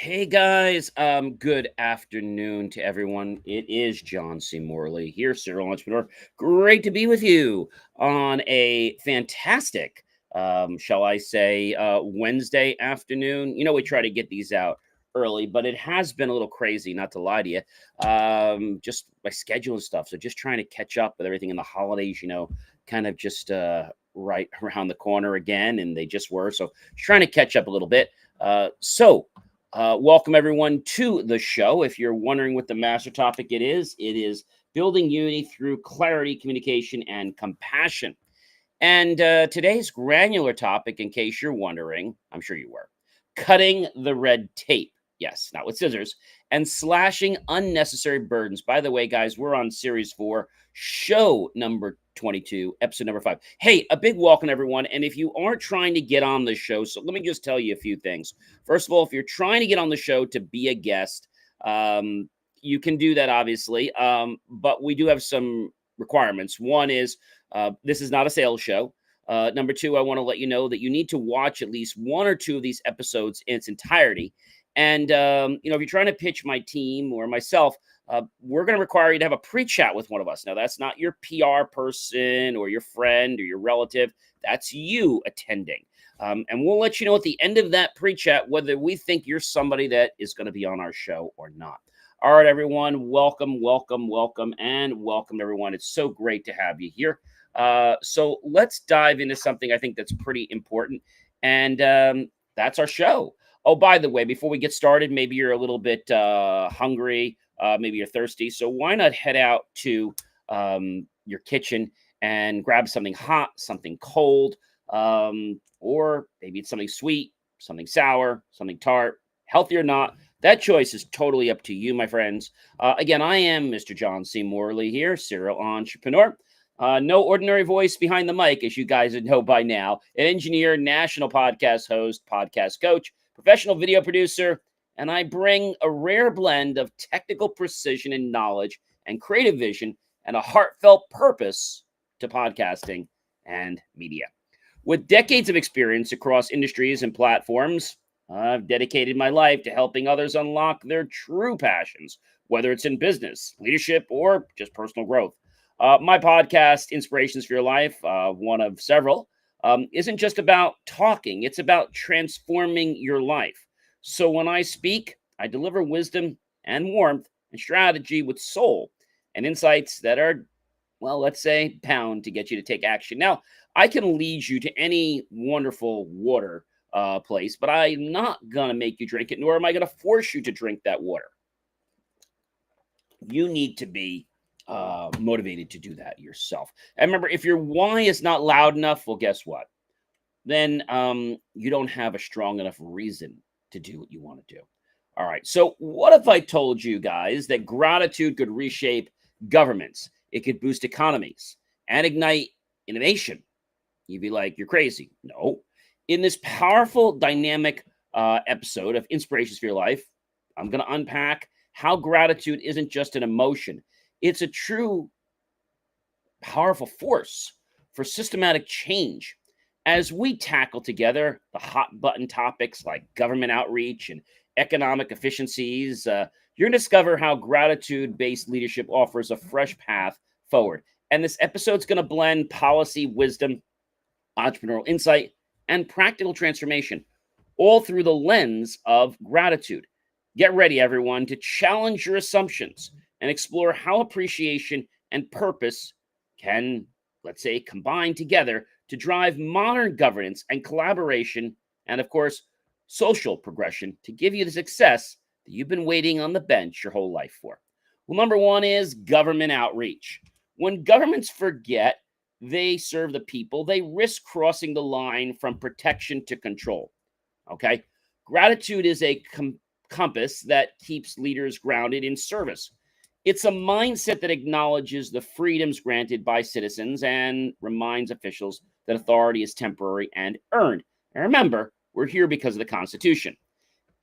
Hey guys, good afternoon to everyone. It is John C. Morley here, serial entrepreneur. Great to be with you on a fantastic, shall I say, Wednesday afternoon. We try to get these out early, but it has been a little crazy, not to lie to you. Just my schedule and stuff. So just trying to catch up with everything in the holidays, kind of just right around the corner again, and they just were. So trying to catch up a little bit. Welcome everyone to the show. If you're wondering what the master topic it is building unity through clarity, communication, and compassion. And today's granular topic, in case you're wondering, I'm sure you were, cutting the red tape. Yes, not with scissors, and slashing unnecessary burdens. By the way, guys, we're on series 4, show number 22, episode number 5. Hey, a big welcome, everyone. And if you aren't trying to get on the show, so let me just tell you a few things. First of all, if you're trying to get on the show to be a guest, you can do that, obviously. But we do have some requirements. One is this is not a sales show. Number two, I want to let you know that you need to watch at least one or two of these episodes in its entirety. And, if you're trying to pitch my team or myself, we're going to require you to have a pre-chat with one of us. Now, that's not your PR person or your friend or your relative. That's you attending. And we'll let you know at the end of that pre-chat whether we think you're somebody that is going to be on our show or not. All right, everyone, welcome, welcome, welcome, and welcome, everyone. It's so great to have you here. So let's dive into something I think that's pretty important, and that's our show. Oh, by the way, before we get started, maybe you're a little bit hungry, maybe you're thirsty. So why not head out to your kitchen and grab something hot, something cold, or maybe it's something sweet, something sour, something tart, healthy or not. That choice is totally up to you, my friends. Again, I am Mr. John C. Morley here, serial entrepreneur. No ordinary voice behind the mic, as you guys know by now. An engineer, national podcast host, podcast coach, professional video producer, and I bring a rare blend of technical precision and knowledge and creative vision and a heartfelt purpose to podcasting and media. With decades of experience across industries and platforms, I've dedicated my life to helping others unlock their true passions, whether it's in business, leadership, or just personal growth. My podcast, Inspirations for Your Life, one of several, isn't just about talking, it's about transforming your life. So when I speak, I deliver wisdom and warmth and strategy with soul and insights that are, well, let's say, bound to get you to take action. Now, I can lead you to any wonderful water place, but I'm not going to make you drink it, nor am I going to force you to drink that water. You need to be motivated to do that yourself. And remember, if your why is not loud enough, well, guess what? Then you don't have a strong enough reason to do what you want to do. All right. So, what if I told you guys that gratitude could reshape governments? It could boost economies and ignite innovation. You'd be like, you're crazy. No. In this powerful, dynamic episode of Inspirations for Your Life, I'm going to unpack how gratitude isn't just an emotion, it's a true, powerful force for systematic change. As we tackle together the hot button topics like government outreach and economic efficiencies, you're going to discover how gratitude based leadership offers a fresh path forward. And this episode's going to blend policy wisdom, entrepreneurial insight, and practical transformation, all through the lens of gratitude. Get ready, everyone, to challenge your assumptions and explore how appreciation and purpose can, let's say, combine together to drive modern governance and collaboration, and of course, social progression to give you the success that you've been waiting on the bench your whole life for. Well, number one is government outreach. When governments forget they serve the people, they risk crossing the line from protection to control. Okay? Gratitude is a compass that keeps leaders grounded in service. It's a mindset that acknowledges the freedoms granted by citizens and reminds officials that authority is temporary and earned. And remember, we're here because of the Constitution.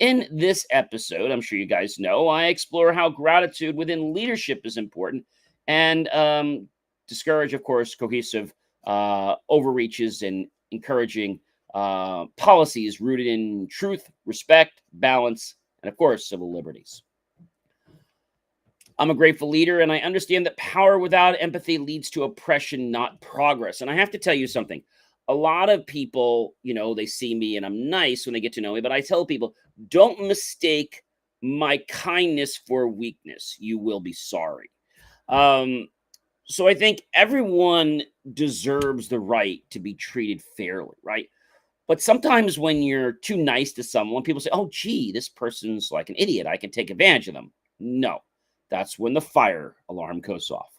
In this episode, I'm sure you guys know, I explore how gratitude within leadership is important and discourage, of course, cohesive overreaches and encouraging policies rooted in truth, respect, balance, and, of course, civil liberties. I'm a grateful leader, and I understand that power without empathy leads to oppression, not progress. And I have to tell you something. A lot of people, they see me and I'm nice when they get to know me, but I tell people, don't mistake my kindness for weakness. You will be sorry. Um, so I think everyone deserves the right to be treated fairly, right? But sometimes when you're too nice to someone, people say, oh, gee, this person's like an idiot. I can take advantage of them. No, that's when the fire alarm goes off.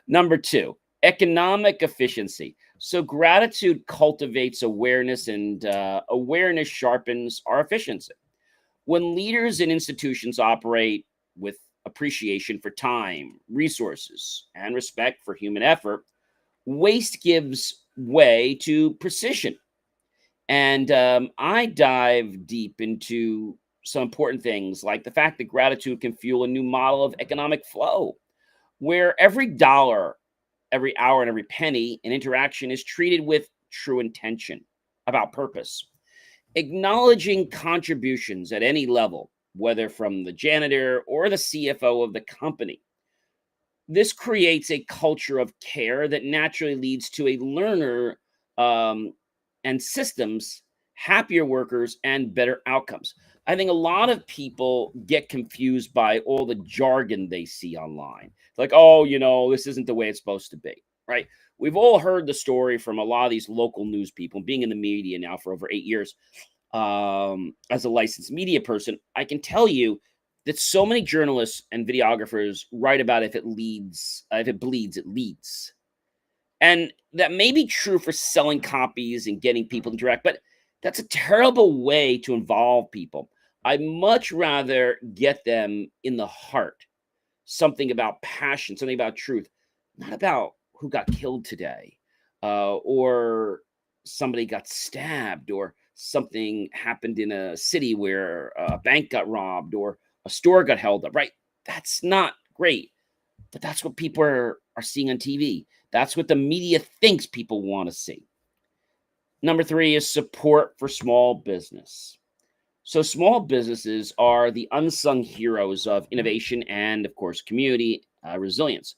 Number two, economic efficiency. So gratitude cultivates awareness, and awareness sharpens our efficiency. When leaders and institutions operate with appreciation for time, resources, and respect for human effort, waste gives way to precision. And I dive deep into some important things like the fact that gratitude can fuel a new model of economic flow, where every dollar, every hour, and every penny in interaction is treated with true intention about purpose. Acknowledging contributions at any level, whether from the janitor or the CFO of the company, this creates a culture of care that naturally leads to a learner um, and systems, happier workers, and better outcomes. I think a lot of people get confused by all the jargon they see online. Like, oh, this isn't the way it's supposed to be, right? We've all heard the story from a lot of these local news people. Being in the media now for over 8 years, as a licensed media person, I can tell you that so many journalists and videographers write about if it bleeds, it leads. And that may be true for selling copies and getting people to interact, but that's a terrible way to involve people. I'd much rather get them in the heart, something about passion, something about truth, not about who got killed today, or somebody got stabbed, or something happened in a city where a bank got robbed or a store got held up, right? That's not great, but that's what people are seeing on TV. That's what the media thinks people want to see. Number three is support for small business. So, small businesses are the unsung heroes of innovation and, of course, community resilience.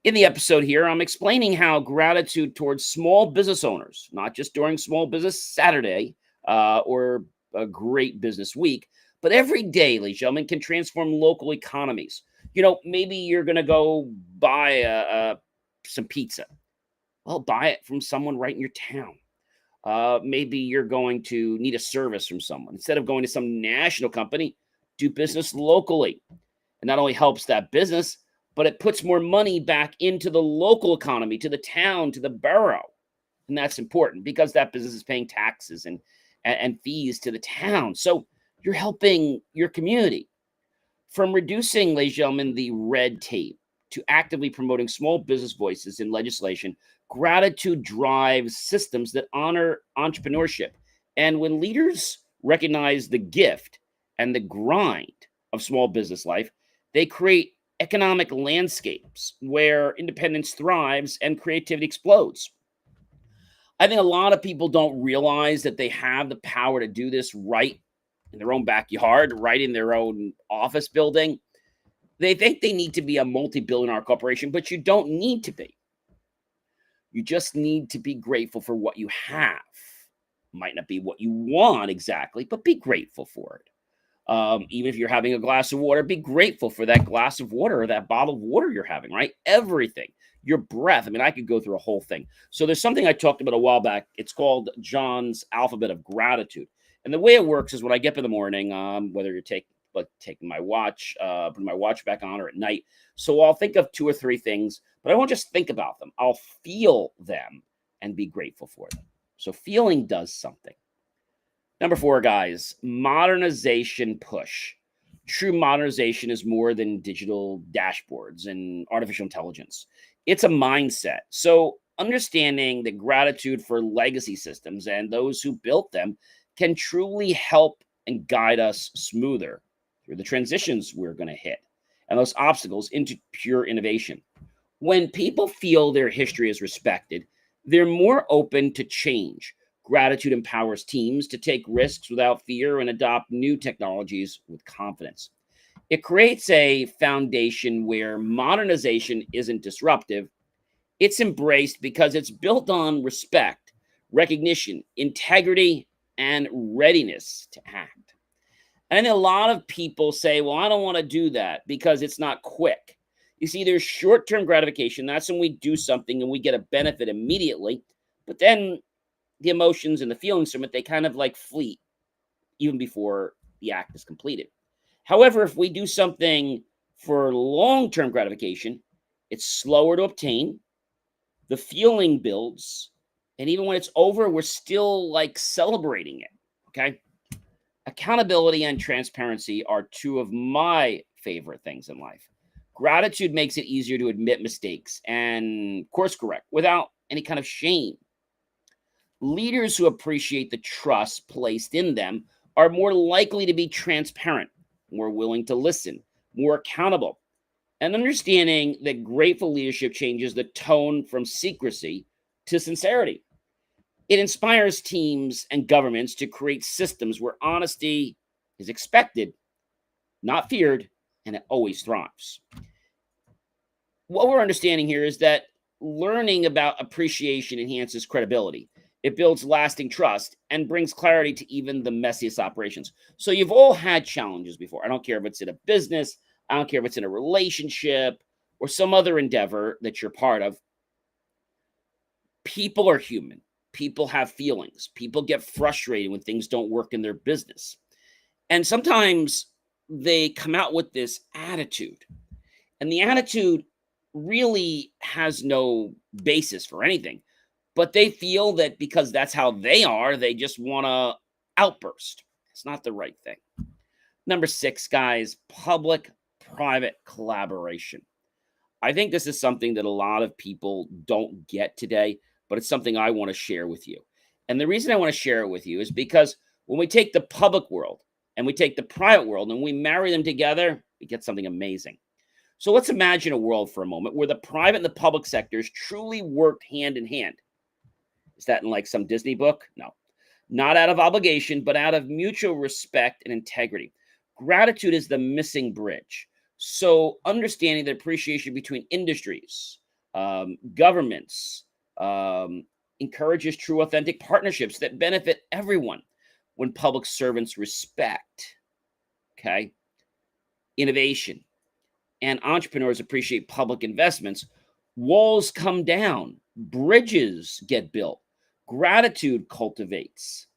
In the episode here, I'm explaining how gratitude towards small business owners, not just during Small Business Saturday or a great business week, but every day, ladies and gentlemen, can transform local economies. Maybe you're going to go buy some pizza. Well, buy it from someone right in your town. Maybe you're going to need a service from someone. Instead of going to some national company, do business locally. It not only helps that business, but it puts more money back into the local economy, to the town, to the borough. And that's important because that business is paying taxes and fees to the town. So you're helping your community. From reducing, ladies and gentlemen, the red tape to actively promoting small business voices in legislation, gratitude drives systems that honor entrepreneurship. And when leaders recognize the gift and the grind of small business life, they create economic landscapes where independence thrives and creativity explodes. I think a lot of people don't realize that they have the power to do this right in their own backyard, right in their own office building. They think they need to be a multi-billion-dollar corporation, but you don't need to be. You just need to be grateful for what you have. Might not be what you want exactly, but be grateful for it. Even if you're having a glass of water, be grateful for that glass of water or that bottle of water you're having, right? Everything. Your breath. I mean, I could go through a whole thing. So there's something I talked about a while back. It's called John's Alphabet of Gratitude. And the way it works is when I get up in the morning, whether you're taking my watch, putting my watch back on, or at night. So I'll think of two or three things, but I won't just think about them. I'll feel them and be grateful for them. So feeling does something. Number four, guys, modernization push. True modernization is more than digital dashboards and artificial intelligence. It's a mindset. So understanding the gratitude for legacy systems and those who built them can truly help and guide us smoother through the transitions we're going to hit and those obstacles into pure innovation. When people feel their history is respected, they're more open to change. Gratitude empowers teams to take risks without fear and adopt new technologies with confidence. It creates a foundation where modernization isn't disruptive, it's embraced because it's built on respect, recognition, integrity, and readiness to act. And a lot of people say, well, I don't want to do that because it's not quick. You see, there's short term gratification. That's when we do something and we get a benefit immediately. But then the emotions and the feelings from it, they kind of like fleet even before the act is completed. However, if we do something for long term gratification, it's slower to obtain, the feeling builds, and even when it's over, we're still like celebrating it. Okay. Accountability and transparency are two of my favorite things in life. Gratitude makes it easier to admit mistakes and course correct without any kind of shame. Leaders who appreciate the trust placed in them are more likely to be transparent, more willing to listen, more accountable, and understanding that grateful leadership changes the tone from secrecy to sincerity. It inspires teams and governments to create systems where honesty is expected, not feared, and it always thrives. What we're understanding here is that learning about appreciation enhances credibility. It builds lasting trust and brings clarity to even the messiest operations. So you've all had challenges before. I don't care if it's in a business, I don't care if it's in a relationship or some other endeavor that you're part of. People are human. People have feelings. People get frustrated when things don't work in their business. And sometimes they come out with this attitude. And the attitude really has no basis for anything. But they feel that because that's how they are, they just want to outburst. It's not the right thing. Number 6, guys, public-private collaboration. I think this is something that a lot of people don't get today, but it's something I want to share with you. And the reason I want to share it with you is because when we take the public world and we take the private world and we marry them together, we get something amazing. So let's imagine a world for a moment where the private and the public sectors truly worked hand in hand. Is that in like some Disney book? No. Not out of obligation, but out of mutual respect and integrity. Gratitude is the missing bridge. So understanding the appreciation between industries, governments, encourages true, authentic partnerships that benefit everyone when public servants respect, okay, innovation, and entrepreneurs appreciate public investments, walls come down, bridges get built, gratitude cultivates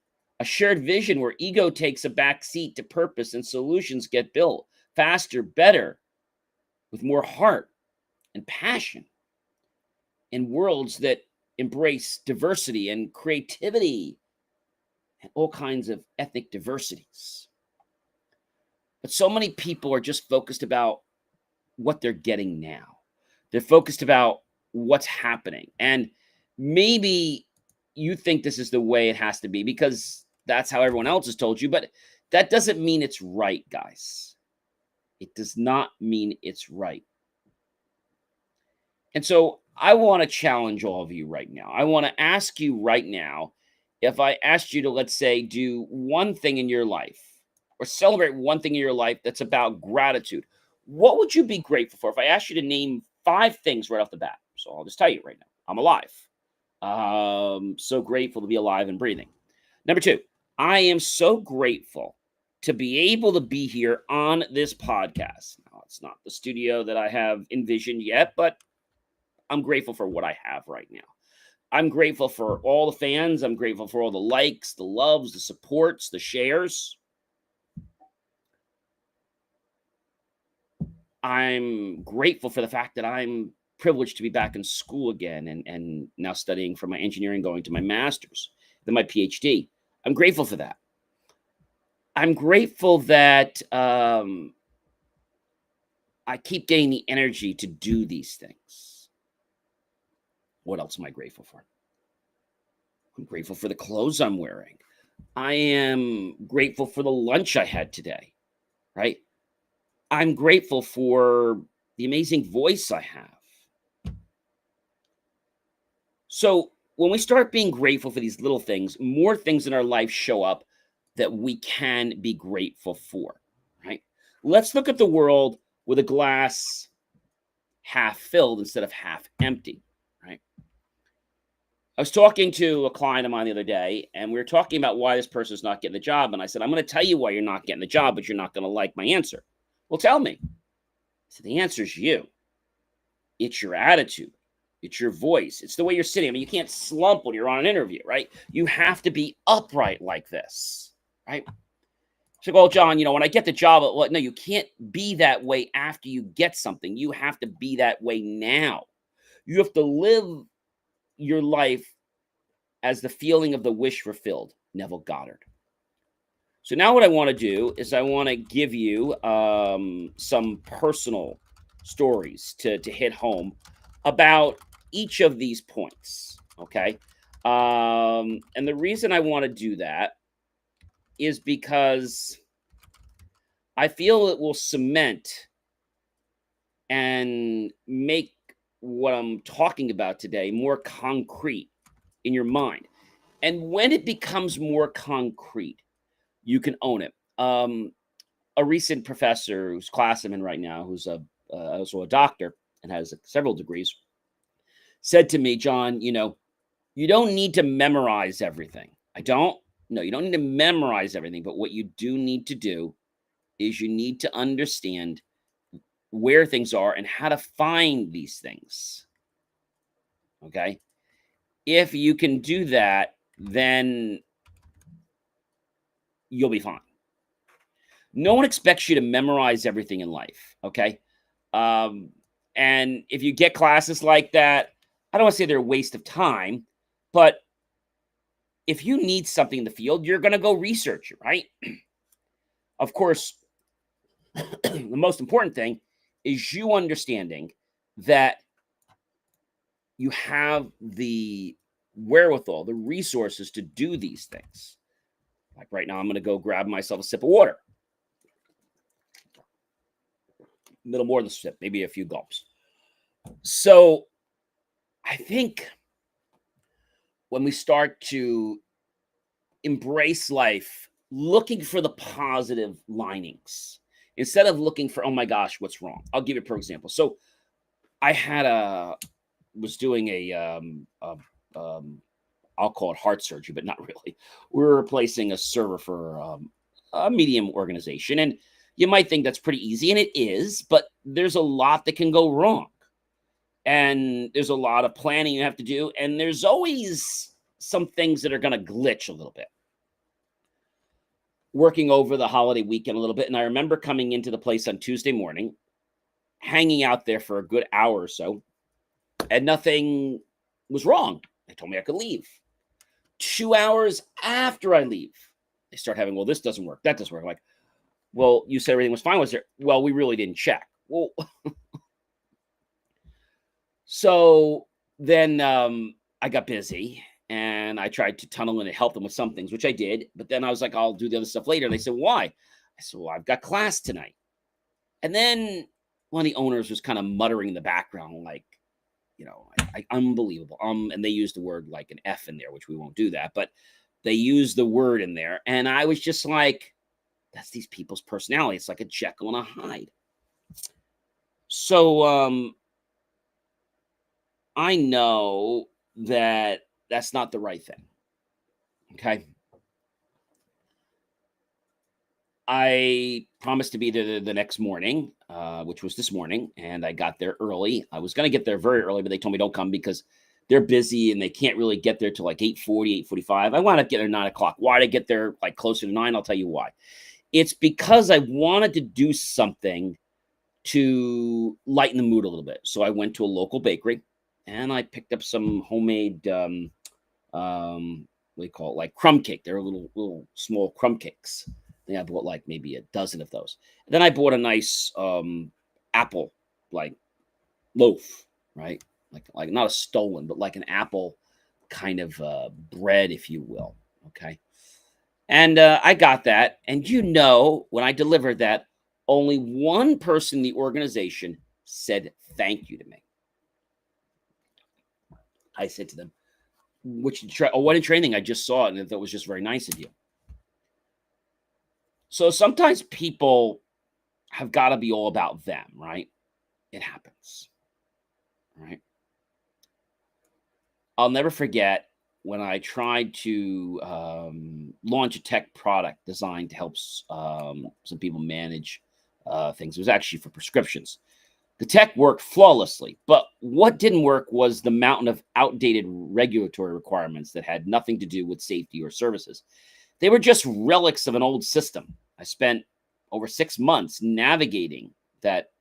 a shared vision where ego takes a back seat to purpose and solutions get built faster, better, with more heart and passion in worlds that embrace diversity and creativity and all kinds of ethnic diversities. But so many people are just focused about what they're getting now. They're focused about what's happening. And maybe you think this is the way it has to be because that's how everyone else has told you, but that doesn't mean it's right, guys. It does not mean it's right. And so I want to challenge all of you right now. I want to ask you right now, if I asked you to, let's say, do one thing in your life or celebrate one thing in your life that's about gratitude, what would you be grateful for? If I asked you to name 5 things right off the bat. So I'll just tell you right now, I'm alive. So grateful to be alive and breathing. Number 2, I am so grateful to be able to be here on this podcast. Now, it's not the studio that I have envisioned yet, but I'm grateful for what I have right now. I'm grateful for all the fans. I'm grateful for all the likes, the loves, the supports, the shares. I'm grateful for the fact that I'm privileged to be back in school again and now studying for my engineering, going to my master's, then my PhD. I'm grateful for that. I'm grateful that I keep getting the energy to do these things. What else am I grateful for? I'm grateful for the clothes I'm wearing. I am grateful for the lunch I had today, right? I'm grateful for the amazing voice I have. So when we start being grateful for these little things, more things in our life show up that we can be grateful for, right? Let's look at the world with a glass half filled instead of half empty, right? I was talking to a client of mine the other day, and we were talking about why this person's not getting the job. And I said, I'm going to tell you why you're not getting the job, but you're not going to like my answer. Well, tell me. So the answer is you. It's your attitude. It's your voice. It's the way you're sitting. I mean, you can't slump when you're on an interview, right? You have to be upright like this, right? So, well, John, when I get the job, well, no, you can't be that way after you get something. You have to be that way now. You have to live your life as the feeling of the wish fulfilled. Neville Goddard. So now what I want to do is I want to give you some personal stories to hit home about each of these points. Okay. And the reason I want to do that is because I feel it will cement and make what I'm talking about today more concrete in your mind. And when it becomes more concrete, you can own it. A recent professor whose class I'm in right now, who's also a doctor and has several degrees, said to me, John, you don't need to memorize everything. I don't. No, you don't need to memorize everything. But what you do need to do is you need to understand where things are and how to find these things. Okay. If you can do that, then you'll be fine. No one expects you to memorize everything in life. Okay. And if you get classes like that, I don't want to say they're a waste of time, but if you need something in the field, you're going to go research it, right? Of course, the most important thing is you understanding that you have the wherewithal, the resources to do these things. Like right now, I'm going to go grab myself a sip of water. A little more than a sip, maybe a few gulps. So I think when we start to embrace life, looking for the positive linings instead of looking for, oh my gosh, what's wrong? I'll give you for example. So I was doing I'll call it heart surgery, but not really. We're replacing a server for a medium organization. And you might think that's pretty easy, and it is, but there's a lot that can go wrong. And there's a lot of planning you have to do. And there's always some things that are going to glitch a little bit. Working over the holiday weekend a little bit. And I remember coming into the place on Tuesday morning, hanging out there for a good hour or so, and nothing was wrong. They told me I could leave. 2 hours after I leave, they start having, well, this doesn't work. That doesn't work. I'm like, well, you said everything was fine. Was there? Well, we really didn't check. Well, so then I got busy and I tried to tunnel in and help them with some things, which I did. But then I was like, I'll do the other stuff later. And they said, why? I said, well, I've got class tonight. And then one of the owners was kind of muttering in the background, like, unbelievable. And they used the word like an F in there, which we won't do that, but they used the word in there. And I was just like, that's these people's personality. It's like a Jekyll and a Hyde. So I know that that's not the right thing. Okay. I promised to be there the next morning, which was this morning, and I got there early. I was going to get there very early, but they told me don't come because they're busy and they can't really get there till like 8:40, 8:45. I wound up getting there 9 o'clock. Why did I get there like closer to 9? I'll tell you why. It's because I wanted to do something to lighten the mood a little bit. So I went to a local bakery and I picked up some homemade, what do you call it? Like crumb cake. They're little small crumb cakes. I think I bought like maybe a dozen of those. And then I bought a nice apple like loaf, right? Like not a stolen, but like an apple kind of bread, if you will. Okay. And I got that. And when I delivered that, only one person in the organization said thank you to me. I said to them, which what in training I just saw it and that was just very nice of you. So sometimes people have got to be all about them, right? It happens, right? I'll never forget when I tried to launch a tech product designed to help some people manage things. It was actually for prescriptions. The tech worked flawlessly, but what didn't work was the mountain of outdated regulatory requirements that had nothing to do with safety or services. They were just relics of an old system. I spent over 6 months navigating that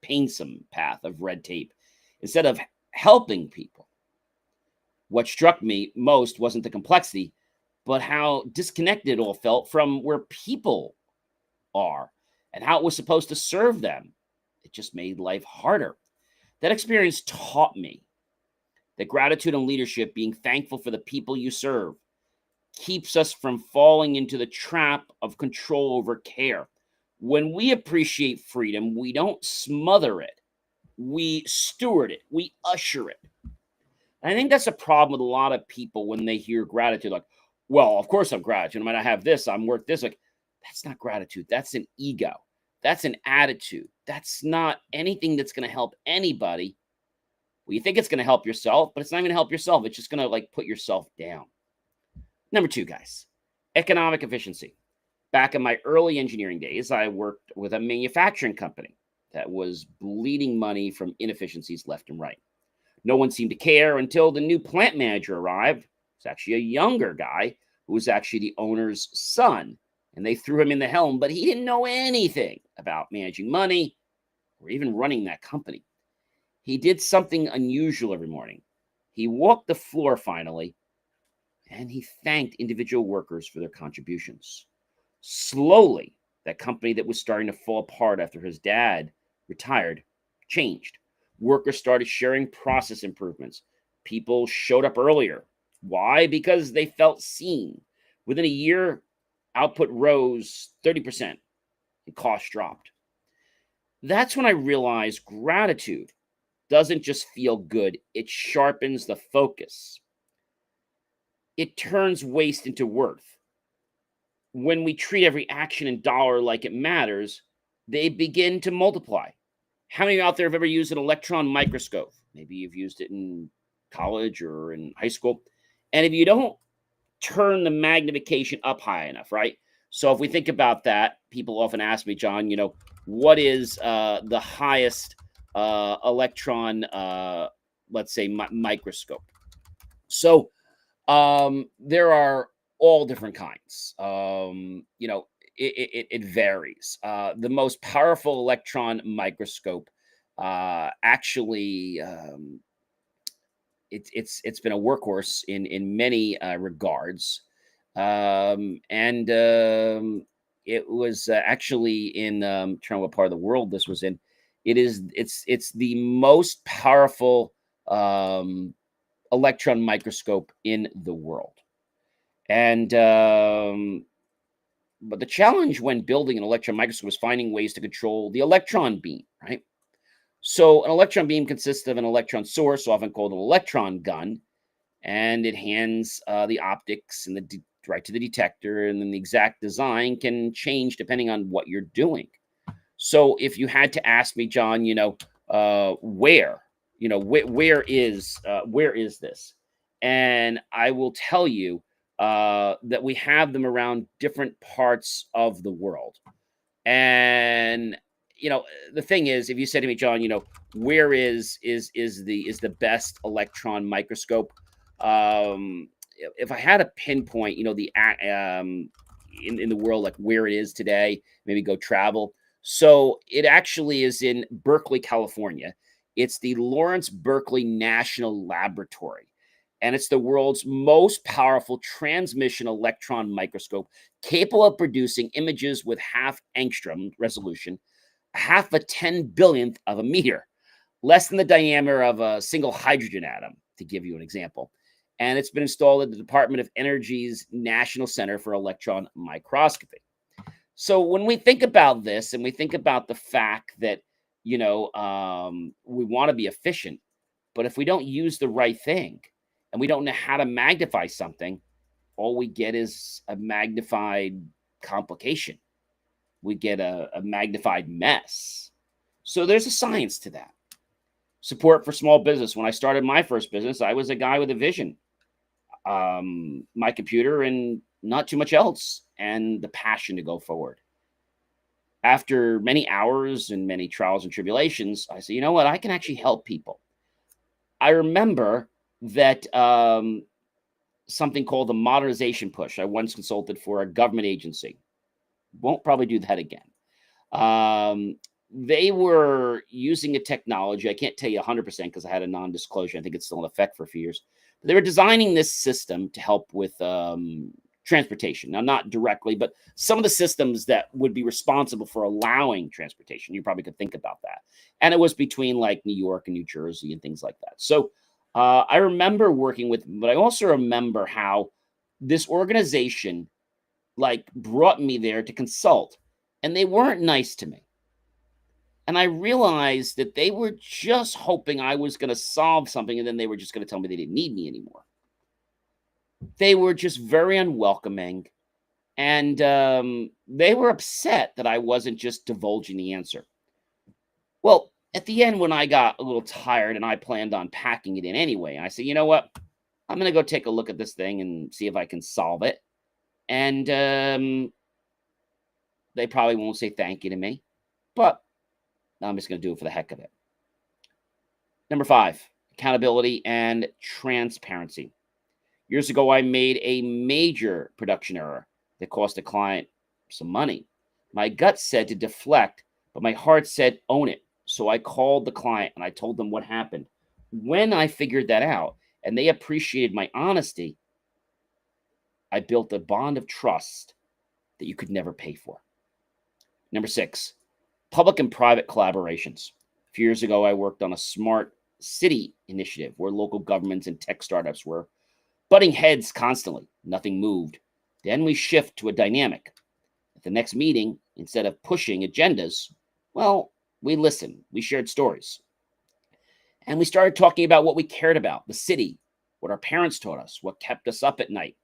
painful path of red tape instead of helping people. What struck me most wasn't the complexity, but how disconnected it all felt from where people are and how it was supposed to serve them. It just made life harder. That experience taught me that gratitude and leadership, being thankful for the people you serve, keeps us from falling into the trap of control over care. When we appreciate freedom, we don't smother it. We steward it. We usher it. And I think that's a problem with a lot of people when they hear gratitude. Like, well, of course I'm gratitude. I might not have this. I'm worth this. Like, that's not gratitude. That's an ego. That's an attitude. That's not anything that's going to help anybody. Well, you think it's going to help yourself, but it's not going to help yourself. It's just going to like put yourself down. Number 2, guys, economic efficiency. Back in my early engineering days, I worked with a manufacturing company that was bleeding money from inefficiencies left and right. No one seemed to care until the new plant manager arrived. It's actually a younger guy who was actually the owner's son. And they threw him in the helm, but he didn't know anything about managing money or even running that company. He did something unusual every morning. He walked the floor finally, and he thanked individual workers for their contributions. Slowly, that company that was starting to fall apart after his dad retired changed. Workers started sharing process improvements. People showed up earlier. Why? Because they felt seen. Within a year, output rose 30% and costs dropped. That's when I realized gratitude doesn't just feel good, it sharpens the focus. It turns waste into worth. When we treat every action and dollar like it matters, they begin to multiply. How many out there have ever used an electron microscope? Maybe you've used it in college or in high school. And if you don't turn the magnification up high enough, right? So if we think about that, people often ask me, John, what is the highest electron, let's say, microscope? So there are all different kinds. It varies. The most powerful electron microscope actually it's been a workhorse in many regards, and it was actually in trying to what part of the world this was in. It's the most powerful electron microscope in the world, and but the challenge when building an electron microscope was finding ways to control the electron beam, right? So an electron beam consists of an electron source, often called an electron gun, and it hands the optics and right to the detector, and then the exact design can change depending on what you're doing. So if you had to ask me, John, where is this? And I will tell you that we have them around different parts of the world. And the thing is, if you said to me, John, where is the best electron microscope? If I had a pinpoint, the in the world, like where it is today, maybe go travel. So it actually is in Berkeley, California. It's the Lawrence Berkeley National Laboratory. And it's the world's most powerful transmission electron microscope, capable of producing images with half angstrom resolution, half a 10 billionth of a meter, less than the diameter of a single hydrogen atom, to give you an example. And it's been installed at the Department of Energy's National Center for Electron Microscopy. So when we think about this and we think about the fact that, we want to be efficient, but if we don't use the right thing and we don't know how to magnify something, all we get is a magnified complication. We get a magnified mess. So there's a science to that. Support for small business. When I started my first business, I was a guy with a vision, my computer, and not too much else, and the passion to go forward. After many hours and many trials and tribulations, I said, you know what? I can actually help people. I remember that something called the Modernization Push. I once consulted for a government agency. Won't probably do that again. They were using a technology. I can't tell you 100% because I had a non-disclosure. I think it's still in effect for a few years. But they were designing this system to help with transportation. Now, not directly, but some of the systems that would be responsible for allowing transportation. You probably could think about that. And it was between like New York and New Jersey and things like that. So I remember working with, but I also remember how this organization like brought me there to consult, and they weren't nice to me. And I realized that they were just hoping I was going to solve something, and then they were just going to tell me they didn't need me anymore. They were just very unwelcoming, and they were upset that I wasn't just divulging the answer. Well, at the end, when I got a little tired and I planned on packing it in anyway, I said, you know what? I'm going to go take a look at this thing and see if I can solve it. And they probably won't say thank you to me, but I'm just going to do it for the heck of it. Number 5, accountability and transparency. Years ago, I made a major production error that cost a client some money. My gut said to deflect, but my heart said own it. So I called the client and I told them what happened. When I figured that out and they appreciated my honesty, I built a bond of trust that you could never pay for. Number 6, public and private collaborations. A few years ago, I worked on a smart city initiative where local governments and tech startups were butting heads constantly. Nothing moved. Then we shift to a dynamic. At the next meeting, instead of pushing agendas, well, we listened. We shared stories. And we started talking about what we cared about, the city, what our parents taught us, what kept us up at night.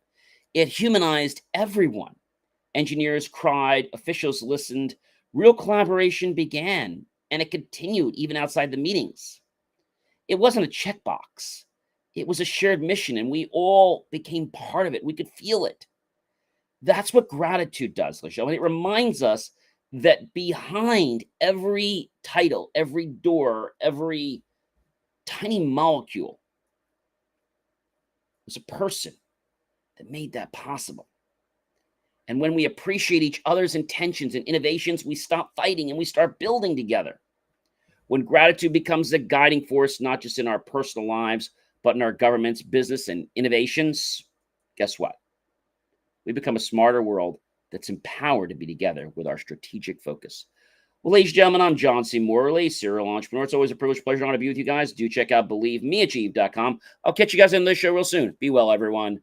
It humanized everyone. Engineers cried, officials listened, real collaboration began, and it continued even outside the meetings. It wasn't a checkbox. It was a shared mission, and we all became part of it. We could feel it. That's what gratitude does, Lachelle. And it reminds us that behind every title, every door, every tiny molecule was a person that made that possible. And when we appreciate each other's intentions and innovations, we stop fighting and we start building together. When gratitude becomes the guiding force, not just in our personal lives, but in our government's business and innovations, guess what? We become a smarter world that's empowered to be together with our strategic focus. Well, ladies and gentlemen, I'm John C. Morley, serial entrepreneur. It's always a privilege, pleasure, and honor to be with you guys. Do check out BelieveMeAchieve.com. I'll catch you guys in this show real soon. Be well, everyone.